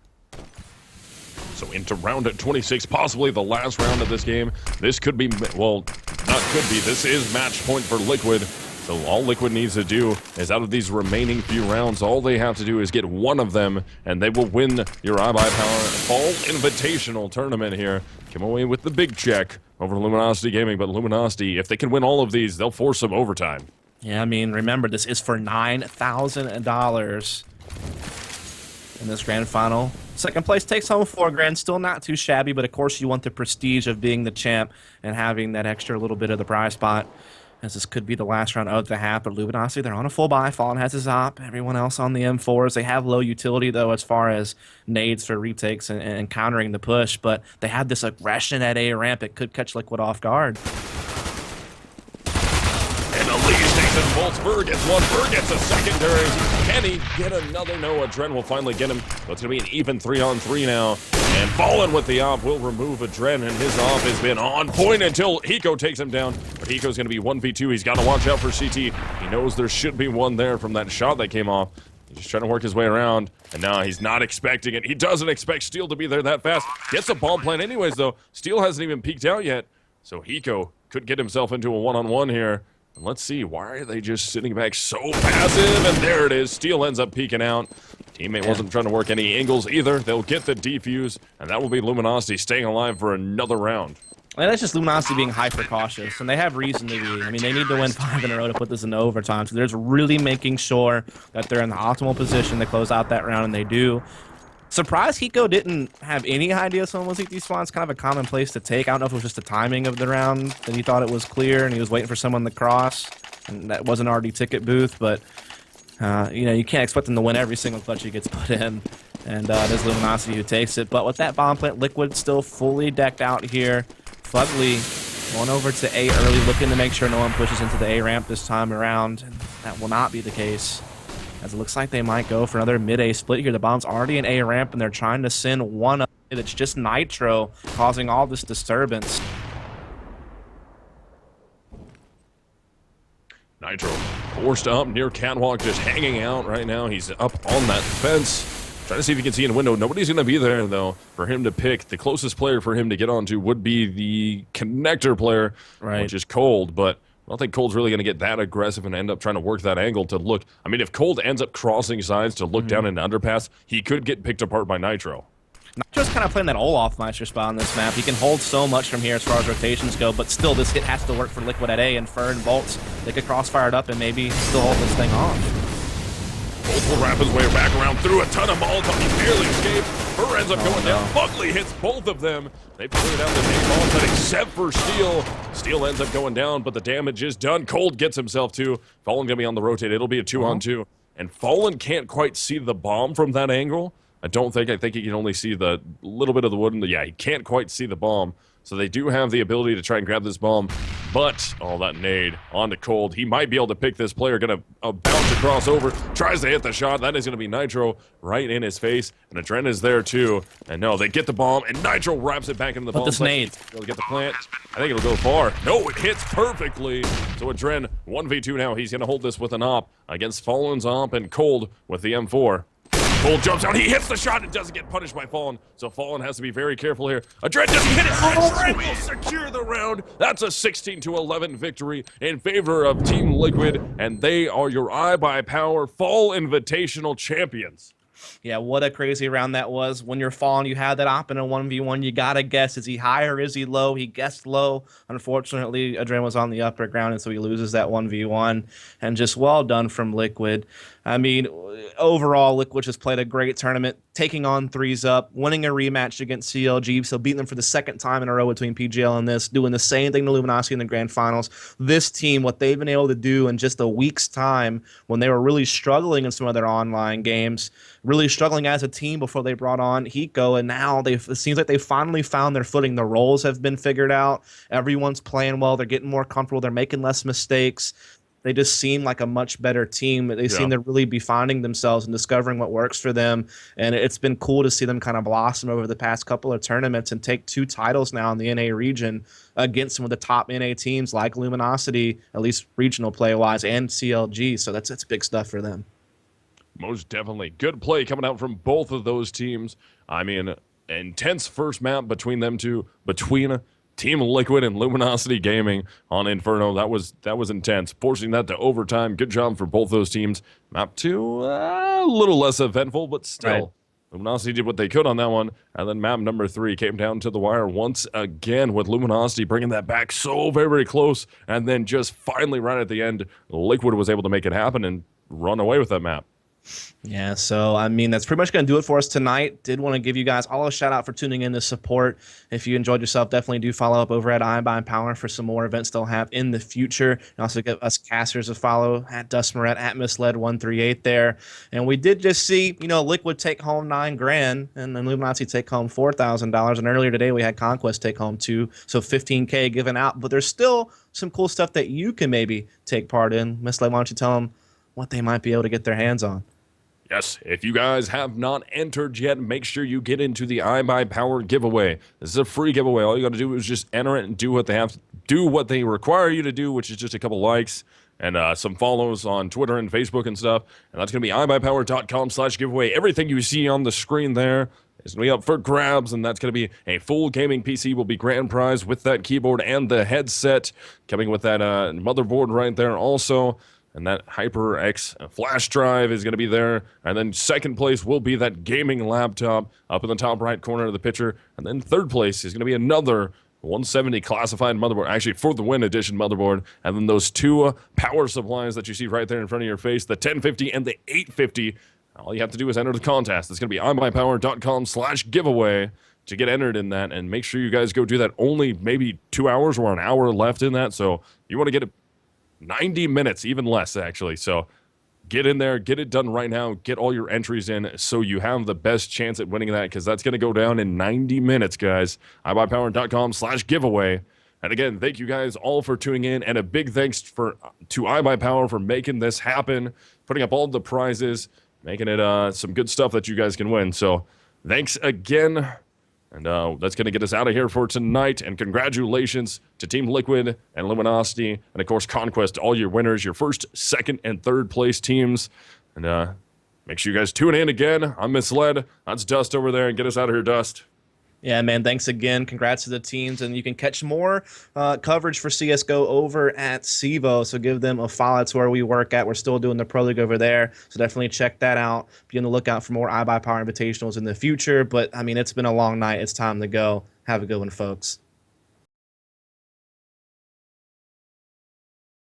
So into round 26, possibly the last round of this game. This could be, well, not could be, this is match point for Liquid. So all Liquid needs to do is out of these remaining few rounds, all they have to do is get one of them, and they will win your iBUYPOWER Fall Invitational Tournament here. Come away with the big check over Luminosity Gaming, but Luminosity, if they can win all of these, they'll force some overtime. Yeah, I mean, remember, this is for $9,000 in this grand final. Second place takes home $4,000, still not too shabby, but of course you want the prestige of being the champ and having that extra little bit of the prize pot, as this could be the last round of the half. But Luminosity, they're on a full buy. Fallen has his op. Everyone else on the M4s. They have low utility, though, as far as nades for retakes and countering the push, but they have this aggression at A ramp. It could catch Liquid off guard. And the lead takes it. Bolts. Berg gets one. Berg gets a secondary. Can he get another? No, Adren will finally get him. So it's going to be an even 3-on-3 now. And Fallen with the op will remove Adren, and his op has been on point until Hiko takes him down. But Hiko's going to be 1v2. He's got to watch out for CT. He knows there should be one there from that shot that came off. He's just trying to work his way around, and now he's not expecting it. He doesn't expect Steel to be there that fast. Gets a bomb plant anyways, though. Steel hasn't even peeked out yet. So Hiko could get himself into a one-on-one here. And let's see, why are they just sitting back so passive? And there it is. Steel ends up peeking out. Teammate wasn't trying to work any angles either. They'll get the defuse, and that will be Luminosity staying alive for another round. And that's just Luminosity being hyper cautious, and they have reason to be. I mean, they need to win 5 in a row to put this into overtime, so they're just really making sure that they're in the optimal position to close out that round, and they do. Surprised Hiko didn't have any idea someone was CT spawn. It's kind of a common place to take. I don't know if it was just the timing of the round that he thought it was clear and he was waiting for someone to cross, and that wasn't already ticket booth, but you know, you can't expect him to win every single clutch he gets put in, and it is Luminosity who takes it. But with that bomb plant, Liquid still fully decked out here. Bugley going over to A early, looking to make sure no one pushes into the A ramp this time around. And that will not be the case, as it looks like they might go for another mid-A split here. The bomb's already in A ramp, and they're trying to send one up. It's just Nitro causing all this disturbance. Nitro forced up near Catwalk, just hanging out right now. He's up on that fence, trying to see if he can see in a window. Nobody's going to be there, though, for him to pick. The closest player for him to get onto would be the connector player, which is Cold, but I don't think Cold's really going to get that aggressive and end up trying to work that angle to look. I mean, if Cold ends up crossing sides to look down in an underpass, he could get picked apart by Nitro. Nitro's kind of playing that Olaf Meister spot on this map. He can hold so much from here as far as rotations go, but still this hit has to work for Liquid at A, and Fur and Bolts, they could crossfire it up and maybe still hold this thing off. Bolts will wrap his way back around through a ton of Molotov. He barely escaped. Fur ends up going down. Bugley hits both of them. They cleared out the main ball set except for Steel. Steel ends up going down, but the damage is done. Cold gets himself too. Fallen gonna be on the rotate. It'll be a 2-on-2. And Fallen can't quite see the bomb from that angle. I think he can only see the little bit of the wood. Yeah, he can't quite see the bomb. So they do have the ability to try and grab this bomb. But, that nade onto Cold. He might be able to pick this player. Gonna bounce across over. Tries to hit the shot. That is gonna be Nitro right in his face. And Adren is there too. And no, they get the bomb. And Nitro wraps it back into the bomb. But this nade. He'll get the plant. I think it'll go far. No, it hits perfectly. So Adren, 1v2 now. He's gonna hold this with an op against Fallen's op and Cold with the M4. Cold jumps out, he hits the shot and doesn't get punished by Fallen, so Fallen has to be very careful here. Adren doesn't hit it, Adren will secure the round. That's a 16-11 victory in favor of Team Liquid, and they are your iBUYPOWER Fall Invitational champions. Yeah, what a crazy round that was. When you're Fallen, you had that op in a 1v1. You gotta guess, is he high or is he low? He guessed low. Unfortunately, Adren was on the upper ground, and so he loses that 1v1. And just well done from Liquid. I mean, overall, Liquid just played a great tournament, taking on 3s up, winning a rematch against CLG, so beating them for the second time in a row between PGL and this, doing the same thing to Luminosity in the grand finals. This team, what they've been able to do in just a week's time, when they were really struggling in some of their online games, really struggling as a team before they brought on Hiko, and now it seems like they finally found their footing. The roles have been figured out. Everyone's playing well. They're getting more comfortable. They're making less mistakes. They just seem like a much better team. They seem to really be finding themselves and discovering what works for them. And it's been cool to see them kind of blossom over the past couple of tournaments and take 2 titles now in the NA region against some of the top NA teams like Luminosity, at least regional play-wise, and CLG. So that's big stuff for them. Most definitely. Good play coming out from both of those teams. I mean, intense first map between them two, between Team Liquid and Luminosity Gaming on Inferno. That was intense. Forcing that to overtime. Good job for both those teams. Map 2, a little less eventful, but still. Right. Luminosity did what they could on that one. And then map number 3 came down to the wire once again with Luminosity bringing that back so very, very close. And then just finally right at the end, Liquid was able to make it happen and run away with that map. Yeah, so I mean, that's pretty much going to do it for us tonight. Did want to give you guys all a shout out for tuning in to support. If you enjoyed yourself, definitely do follow up over at iBUYPOWER for some more events they'll have in the future. And also give us casters a follow at Dustmoret, at Misled138 there. And we did just see, Liquid take home $9 grand and then Luminosity take home $4,000. And earlier today we had Conquest take home 2, so $15K given out. But there's still some cool stuff that you can maybe take part in. Misled, why don't you tell them what they might be able to get their hands on? Yes, if you guys have not entered yet, make sure you get into the iBUYPOWER giveaway. This is a free giveaway. All you got to do is just enter it and do what they require you to do, which is just a couple likes and some follows on Twitter and Facebook and stuff. And that's going to be iBUYPOWER.com/giveaway. Everything you see on the screen there is going to be up for grabs, and that's going to be a full gaming PC will be grand prize with that keyboard and the headset, coming with that motherboard right there also. And that HyperX flash drive is going to be there. And then second place will be that gaming laptop up in the top right corner of the picture. And then third place is going to be another 170 classified motherboard, actually for the Win Edition motherboard. And then those 2 power supplies that you see right there in front of your face, the 1050 and the 850. All you have to do is enter the contest. It's going to be iBUYPOWER.com/giveaway to get entered in that. And make sure you guys go do that. Only maybe 2 hours or an hour left in that. So you want to get it 90 minutes, even less, actually. So Get in there, get it done right now, get all your entries in so you have the best chance at winning that, because that's going to go down in 90 minutes, guys. iBUYPOWER.com/giveaway. And again, thank you guys all for tuning in, and a big thanks to iBUYPOWER for making this happen, putting up all the prizes, making it some good stuff that you guys can win. So thanks again. And that's going to get us out of here for tonight. And congratulations to Team Liquid and Luminosity. And, of course, Conquest, all your winners, your first, second, and third place teams. And make sure you guys tune in again. I'm Misled. That's Dust over there. And get us out of here, Dust. Yeah, man, thanks again. Congrats to the teams. And you can catch more coverage for CSGO over at CEVO. So give them a follow. That's where we work at. We're still doing the Pro League over there. So definitely check that out. Be on the lookout for more iBUYPOWER Invitationals in the future. But, I mean, it's been a long night. It's time to go. Have a good one, folks.